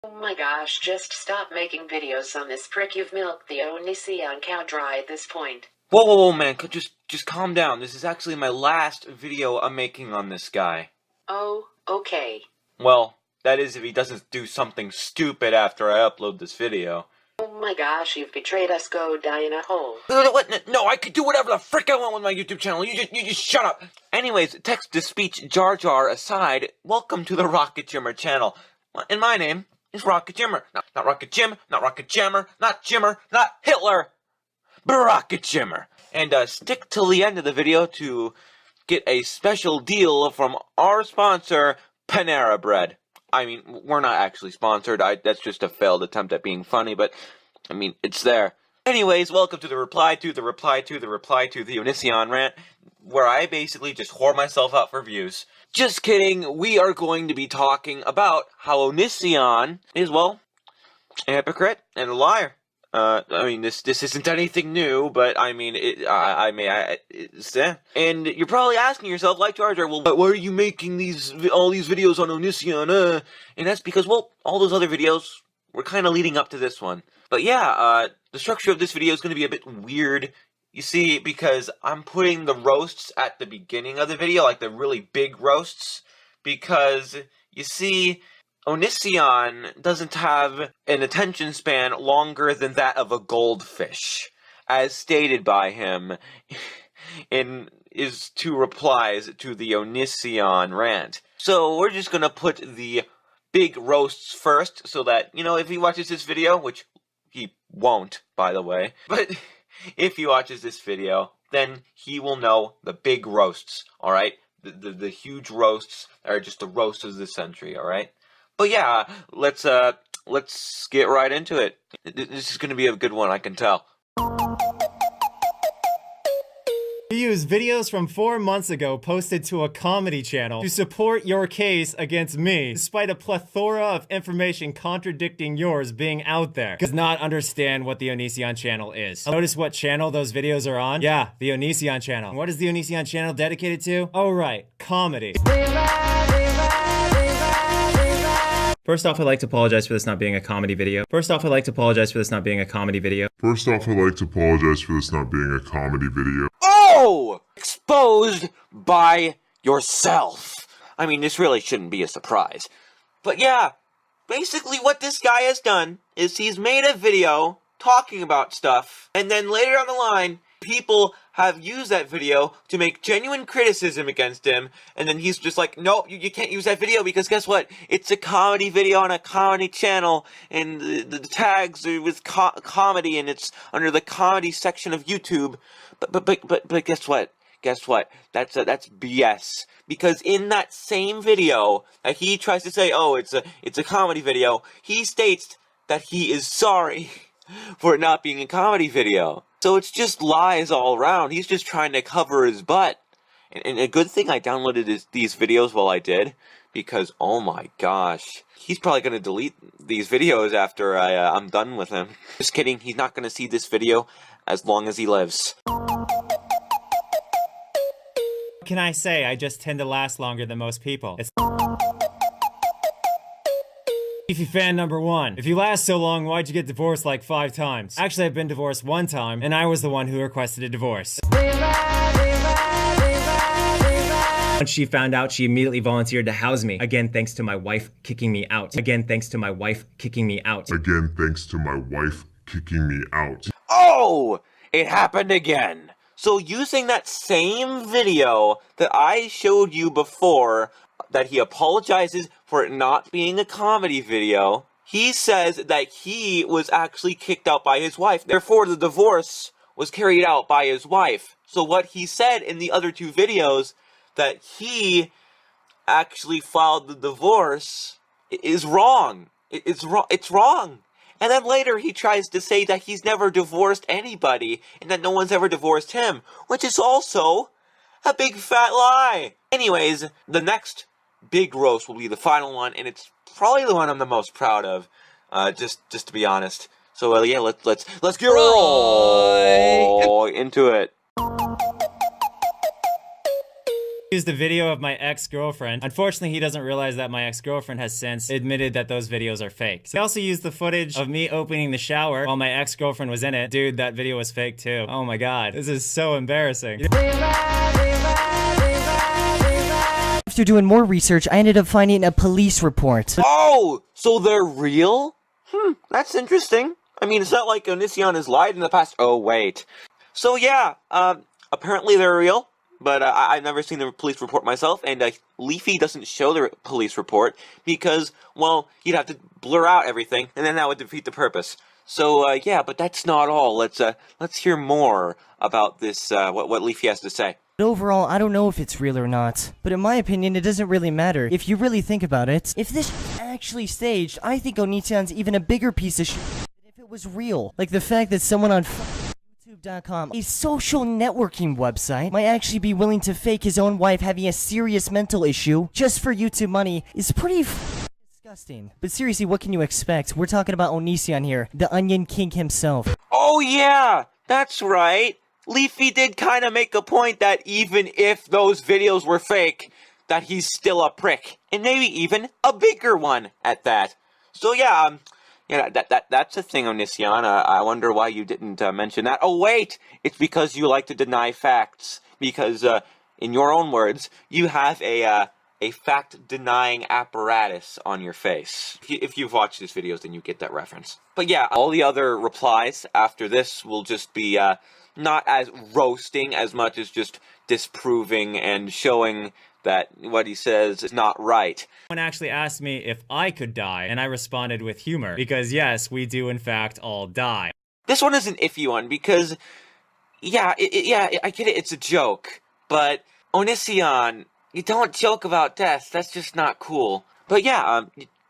Oh my gosh, just stop making videos on this prick. You've milked the ONISION cow dry at this point. Whoa, man, just calm down. This is actually my last video I'm making on this guy. Oh, okay. Well, that is if he doesn't do something stupid after I upload this video. Oh my gosh, you've betrayed us. Go die in a hole. What? No, I could do whatever the frick I want with my YouTube channel. You just shut up. Anyways, text-to-speech Jar Jar aside, welcome to the Rocket Jimmer channel. And my name is Rocket Jimmer. Not Rocket Jim, not Rocket Jammer, not Jimmer, not Hitler, but Rocket Jimmer. And stick till the end of the video to get a special deal from our sponsor, Panera Bread. I mean, we're not actually sponsored. That's just a failed attempt at being funny, but, I mean, it's there. Anyways, welcome to the reply to the ONISION rant, where I basically just whore myself out for views. Just kidding, we are going to be talking about how ONISION is, well, a hypocrite and a liar. I mean, this isn't anything new, but I mean, it's and you're probably asking yourself, like Jar Jar, well, why are you making all these videos on ONISION? And that's because, well, all those other videos were kind of leading up to this one. But yeah, the structure of this video is going to be a bit weird. You see, because I'm putting the roasts at the beginning of the video, like the really big roasts, because, you see, ONISION doesn't have an attention span longer than that of a goldfish, as stated by him in his two replies to the ONISION rant. So we're just gonna put the big roasts first, so that, you know, if he watches this video, which he won't, by the way, but if he watches this video, then he will know the big roasts, alright? The huge roasts are just the roasts of the century, alright? But yeah, let's get right into it. This is gonna be a good one, I can tell. You use videos from 4 months ago posted to a comedy channel to support your case against me, despite a plethora of information contradicting yours being out there. Does not understand what the ONISION channel is. Notice what channel those videos are on? Yeah, the ONISION channel. What is the ONISION channel dedicated to? Oh right, comedy. First off, I'd like to apologize for this not being a comedy video. Oh! Exposed by yourself. I mean, this really shouldn't be a surprise. But yeah, basically what this guy has done is he's made a video talking about stuff, and then later on the line, people have used that video to make genuine criticism against him, and then he's just like, nope, you can't use that video because guess what? It's a comedy video on a comedy channel, and the tags are with comedy, and it's under the comedy section of YouTube. But guess what? That's BS. Because in that same video, he tries to say, oh, it's a comedy video, he states that he is sorry for it not being a comedy video. So it's just lies all around. He's just trying to cover his butt. And a good thing I downloaded these videos while I did, because oh my gosh, he's probably going to delete these videos after I'm done with him. Just kidding, he's not going to see this video as long as he lives. What can I say? I just tend to last longer than most people. Beefy fan number 1. If you last so long, why'd you get divorced like 5 times? Actually, I've been divorced 1 time, and I was the one who requested a divorce. Once she found out, she immediately volunteered to house me. Again, thanks to my wife kicking me out. Oh! It happened again. So using that same video that I showed you before, that he apologizes for it not being a comedy video, he says that he was actually kicked out by his wife. Therefore, the divorce was carried out by his wife. So what he said in the other 2 videos, that he actually filed the divorce, is wrong. It's wrong. And then later he tries to say that he's never divorced anybody, and that no one's ever divorced him, which is also a big fat lie. Anyways, the next big roast will be the final one, and it's probably the one I'm the most proud of, just to be honest. So yeah, let's get right into it. Used a video of my ex-girlfriend. Unfortunately, he doesn't realize that my ex-girlfriend has since admitted that those videos are fake. So he also used the footage of me opening the shower while my ex-girlfriend was in it. Dude, that video was fake too. Oh my god, this is so embarrassing. After doing more research, I ended up finding a police report. Oh, so they're real? That's interesting. I mean, it's not like ONISION has lied in the past. Oh, wait. So yeah, apparently they're real. But I've never seen the police report myself, and Leafy doesn't show the police report because, well, you'd have to blur out everything, and then that would defeat the purpose. So yeah, but that's not all. Let's hear more about this. What Leafy has to say. But overall, I don't know if it's real or not. But in my opinion, it doesn't really matter. If you really think about it, if this is actually staged, I think ONISION's even a bigger piece of shit than if it was real. Like the fact that someone on YouTube.com, a social networking website, might actually be willing to fake his own wife having a serious mental issue just for YouTube money is pretty disgusting. But seriously, what can you expect? We're talking about ONISION here, the Onion King himself. Oh yeah, that's right. Leafy did kind of make a point that even if those videos were fake, that he's still a prick. And maybe even a bigger one at that. So yeah, that's a thing, ONISION. I wonder why you didn't mention that. Oh wait, it's because you like to deny facts. Because, in your own words, you have a fact-denying apparatus on your face. If you've watched these videos, then you get that reference. But yeah, all the other replies after this will just be, not as roasting as much as just disproving and showing that what he says is not right. Someone actually asked me if I could die, and I responded with humor, because yes, we do in fact all die. This one is an iffy one, because, yeah, I get it, it's a joke, but ONISION, you don't joke about death, that's just not cool. But yeah,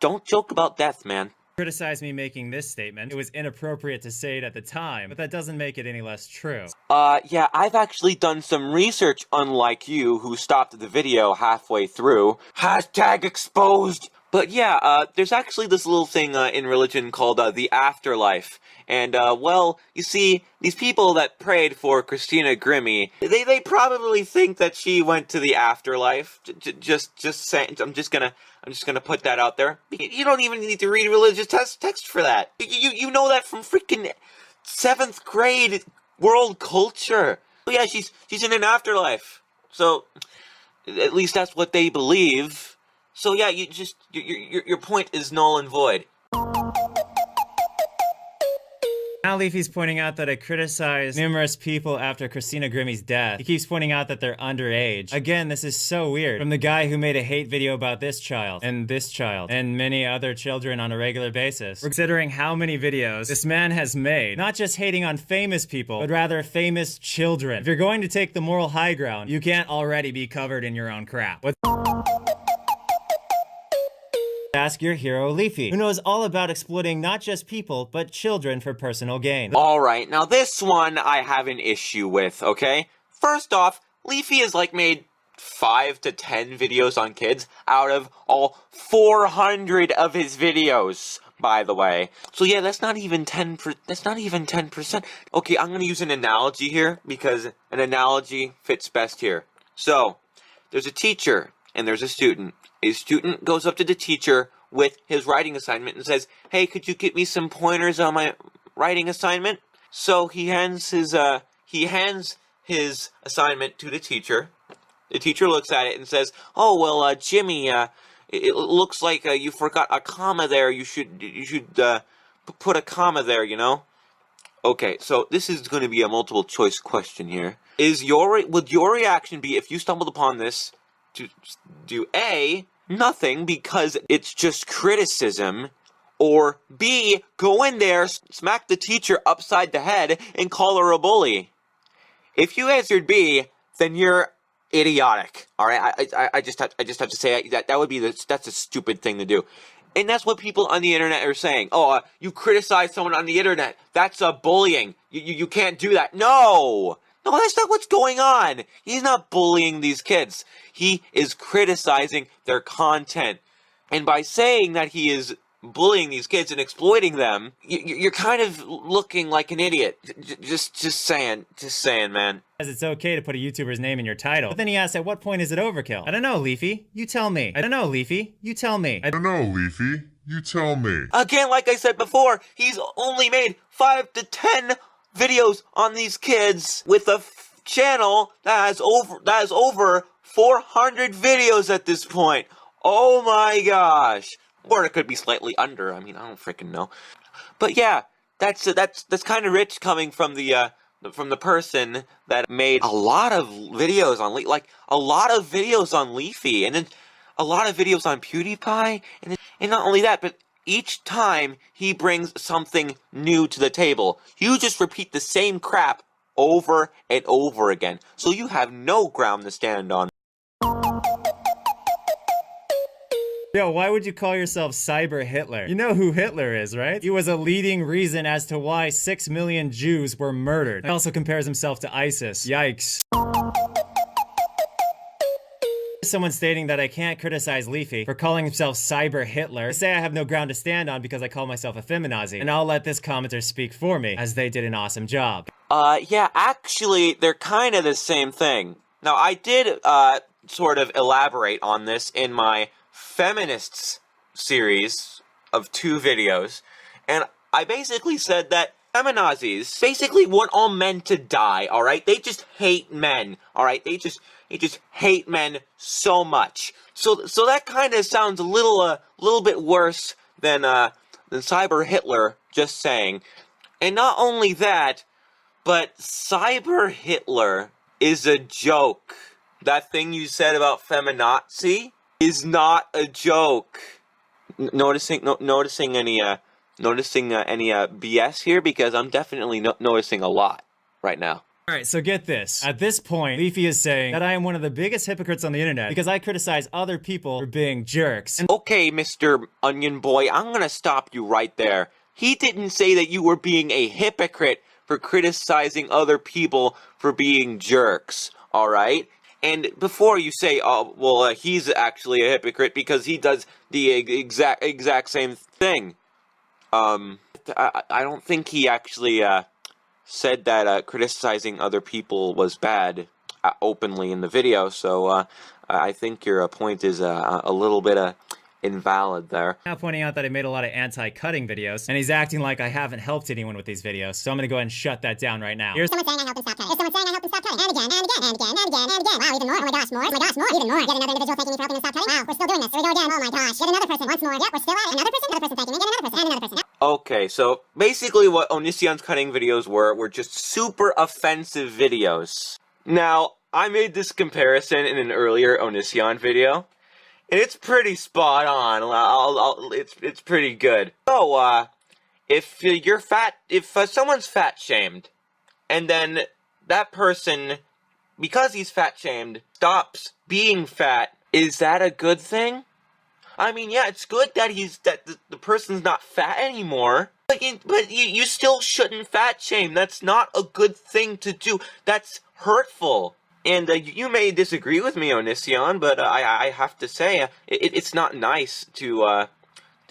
don't joke about death, man. Criticized me making this statement. It was inappropriate to say it at the time, but that doesn't make it any less true. Yeah, I've actually done some research, unlike you, who stopped the video halfway through. Hashtag exposed! But yeah, there's actually this little thing in religion called the afterlife. And, well, you see, these people that prayed for Christina Grimmie, they probably think that she went to the afterlife. Just saying, I'm just gonna put that out there. You don't even need to read religious text for that. You know that from freaking 7th grade world culture. So yeah, she's in an afterlife. So, at least that's what they believe. So yeah, your point is null and void. Now Leafy's pointing out that I criticized numerous people after Christina Grimmie's death. He keeps pointing out that they're underage. Again, this is so weird. From the guy who made a hate video about this child, and many other children on a regular basis. Considering how many videos this man has made, not just hating on famous people, but rather famous children. If you're going to take the moral high ground, you can't already be covered in your own crap. Ask your hero Leafy, who knows all about exploiting not just people, but children for personal gain. Alright, now this one I have an issue with, okay? First off, Leafy has like made 5 to 10 videos on kids out of all 400 of his videos, by the way. So yeah, that's not even 10%. Okay, I'm gonna use an analogy here, because an analogy fits best here. So, there's a teacher, and there's a student. A student goes up to the teacher with his writing assignment and says, "Hey, could you get me some pointers on my writing assignment?" So he hands his assignment to the teacher. The teacher looks at it and says, "Oh, well, Jimmy, it looks like you forgot a comma there. You should put a comma there, you know?" Okay, so this is going to be a multiple choice question here. Would your reaction be, if you stumbled upon this, to do A, nothing because it's just criticism, or B, go in there, smack the teacher upside the head, and call her a bully? If you answered B, then you're idiotic. All right, I just have to say that's a stupid thing to do, and that's what people on the internet are saying. Oh, you criticize someone on the internet, that's bullying. You can't do that. No, that's not what's going on. He's not bullying these kids. He is criticizing their content. And by saying that he is bullying these kids and exploiting them, you're kind of looking like an idiot. Just saying, man. As it's okay to put a YouTuber's name in your title. But then he asks, at what point is it overkill? I don't know, Leafy. You tell me. I don't know, Leafy. You tell me. I don't know, Leafy. You tell me. Again, like I said before, he's only made 5 to 10 videos on these kids with a channel that has over 400 videos at this point. Oh my gosh. Or it could be slightly under. I mean, I don't freaking know. But yeah, that's kind of rich coming from the person that made a lot of videos on a lot of videos on Leafy, and then a lot of videos on PewDiePie, and not only that, but each time he brings something new to the table, you just repeat the same crap over and over again. So you have no ground to stand on. Yo, why would you call yourself Cyber Hitler? You know who Hitler is, right? He was a leading reason as to why 6 million Jews were murdered. He also compares himself to ISIS. Yikes. Someone stating that I can't criticize Leafy for calling himself Cyber Hitler. They say I have no ground to stand on because I call myself a feminazi. And I'll let this commenter speak for me, as they did an awesome job. Yeah, actually, they're kind of the same thing. Now, I did, sort of elaborate on this in my Feminists series of 2 videos, and I basically said that feminazis basically want all men to die, alright? They just hate men, alright? They just hate men so much. So that kind of sounds a little bit worse than Cyber Hitler just saying. And not only that, but Cyber Hitler is a joke. That thing you said about feminazi is not a joke. Noticing any BS here, because I'm definitely noticing a lot right now. Alright, so get this. At this point, Leafy is saying that I am one of the biggest hypocrites on the internet because I criticize other people for being jerks. And okay, Mr. Onion Boy, I'm gonna stop you right there. He didn't say that you were being a hypocrite for criticizing other people for being jerks, alright? And before you say, oh, well, he's actually a hypocrite because he does the exact same thing. I don't think he actually, said that, criticizing other people was bad openly in the video, so, I think your point is, a little bit, invalid there. Now pointing out that I made a lot of anti-cutting videos, and he's acting like I haven't helped anyone with these videos, so I'm gonna go ahead and shut that down right now. Here's someone saying I helped him stop cutting. There's someone saying I helped him stop cutting. And again, and again, and again, and again, and again. Wow, even more. Oh my gosh, more. Oh my gosh, more. Even more. Yet another individual thanking me for helping him stop cutting. Wow, we're still doing this. Here we go again. Oh my gosh. Yet another person. Once more. Yep, we're still at it. Another person thanking me. Yet another person. And another person. Okay, so basically what Onision's cutting videos were just super offensive videos. Now, I made this comparison in an earlier Onision video, and it's pretty spot on. It's pretty good. So, if someone's fat shamed, and then that person, because he's fat shamed, stops being fat, is that a good thing? I mean, yeah, it's good that the person's not fat anymore, but you still shouldn't fat shame. That's not a good thing to do. That's hurtful. And you may disagree with me, Onision, but I have to say, it's not nice to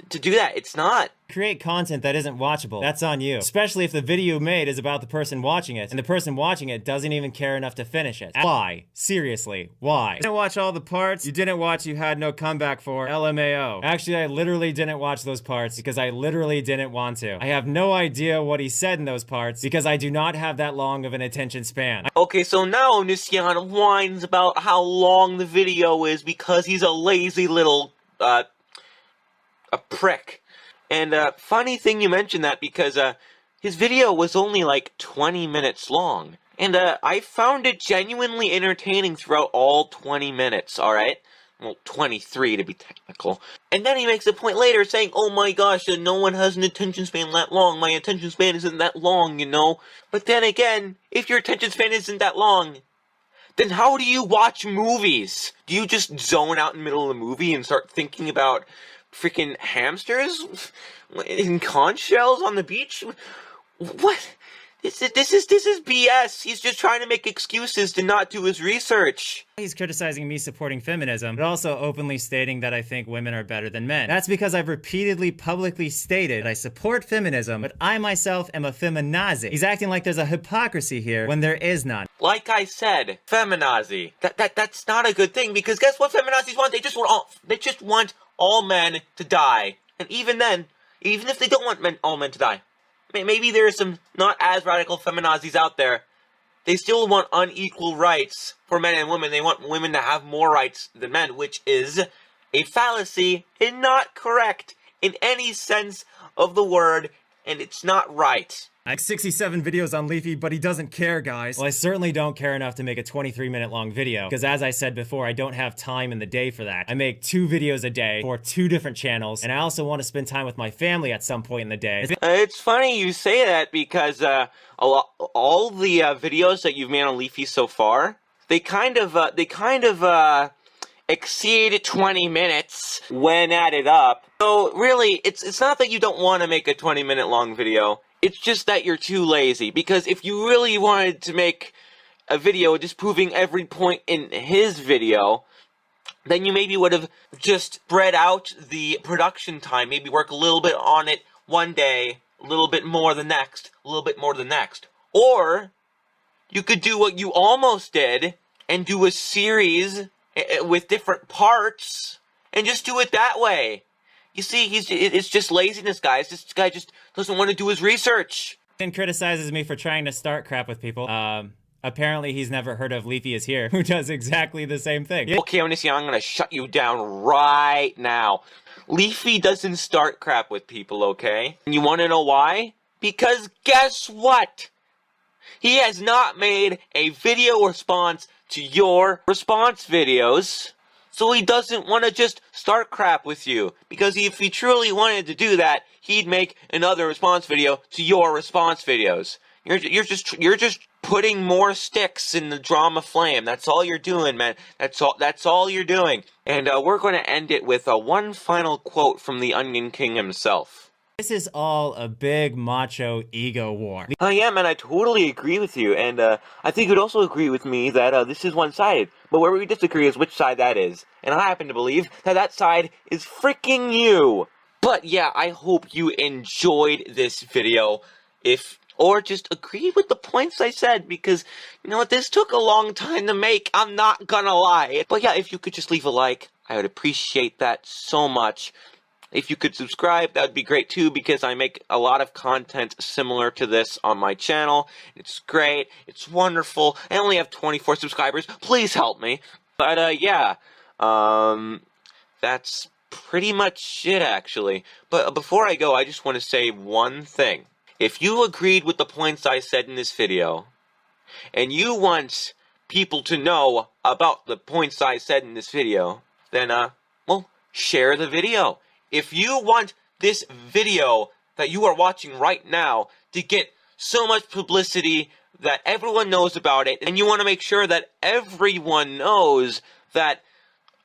do that. It's not. Create content that isn't watchable. That's on you. Especially if the video you made is about the person watching it, and the person watching it doesn't even care enough to finish it. Why? Seriously, why? You didn't watch all the parts. You didn't watch You Had No Comeback for LMAO. Actually, I literally didn't watch those parts because I literally didn't want to. I have no idea what he said in those parts because I do not have that long of an attention span. Okay, so now Onision whines about how long the video is because he's a lazy little, a prick. And, funny thing you mentioned that because, his video was only like 20 minutes long. And, I found it genuinely entertaining throughout all 20 minutes, alright? Well, 23 to be technical. And then he makes a point later saying, oh my gosh, no one has an attention span that long. My attention span isn't that long, you know? But then again, if your attention span isn't that long, then how do you watch movies? Do you just zone out in the middle of the movie and start thinking about freaking hamsters in conch shells on the beach? What? This is BS. He's just trying to make excuses to not do his research. He's criticizing me supporting feminism, but also openly stating that I think women are better than men. That's because I've repeatedly publicly stated that I support feminism, but I myself am a feminazi. He's acting like there's a hypocrisy here when there is none. Like I said, feminazi. That's not a good thing, because guess what feminazis want? They just want all men to die. And even then, even if they don't want all men to die, maybe there are some not as radical feminazis out there. They still want unequal rights for men and women. They want women to have more rights than men, which is a fallacy and not correct in any sense of the word, and it's not right. I have 67 videos on Leafy, but he doesn't care, guys. Well, I certainly don't care enough to make a 23-minute long video, because as I said before, I don't have time in the day for that. I make 2 videos a day for 2 different channels, and I also want to spend time with my family at some point in the day. It's funny you say that, because all the videos that you've made on Leafy so far, they kind of exceed 20 minutes when added up. So really, it's not that you don't want to make a 20-minute long video. It's just that you're too lazy, because if you really wanted to make a video disproving every point in his video, then you maybe would have just spread out the production time, maybe work a little bit on it one day, a little bit more the next, a little bit more the next. Or you could do what you almost did and do a series with different parts and just do it that way. You see, it's just laziness, guys. This guy just doesn't want to do his research. And criticizes me for trying to start crap with people. Apparently he's never heard of Leafy is Here, who does exactly the same thing. Okay, ONISION, I'm gonna shut you down right now. Leafy doesn't start crap with people, okay? And you wanna know why? Because guess what? He has not made a video response to your response videos. So he doesn't want to just start crap with you. Because if he truly wanted to do that, he'd make another response video to your response videos. You're just putting more sticks in the drama flame. That's all you're doing, man. That's all you're doing. And we're going to end it with one final quote from the Onion King himself. This is all a big macho ego war. Yeah, man, I totally agree with you, and I think you'd also agree with me that this is one-sided. But where we disagree is which side that is. And I happen to believe that side is freaking you. But yeah, I hope you enjoyed this video, or just agreed with the points I said, because, you know what, this took a long time to make, I'm not gonna lie. But yeah, if you could just leave a like, I would appreciate that so much. If you could subscribe, that would be great too, because I make a lot of content similar to this on my channel. It's great. It's wonderful. I only have 24 subscribers. Please help me. But, yeah. That's pretty much it, actually. But before I go, I just want to say one thing. If you agreed with the points I said in this video, and you want people to know about the points I said in this video, then, well, share the video. If you want this video that you are watching right now to get so much publicity that everyone knows about it, and you want to make sure that everyone knows that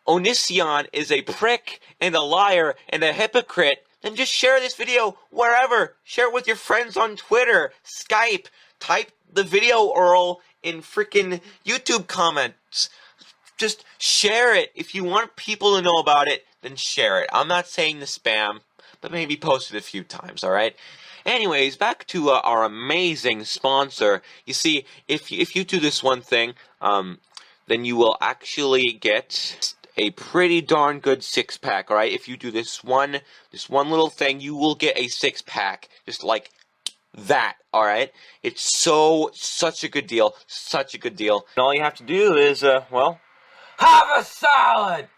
ONISION is a prick and a liar and a hypocrite, then just share this video wherever. Share it with your friends on Twitter, Skype, type the video URL in freaking YouTube comments. Just share it. If you want people to know about it, then share it. I'm not saying to spam, but maybe post it a few times, alright? Anyways, back to our amazing sponsor. You see, if you do this one thing, then you will actually get a pretty darn good 6-pack, alright? If you do this one little thing, you will get a 6-pack, just like that, alright? It's such a good deal, such a good deal. And all you have to do is, well, have a salad!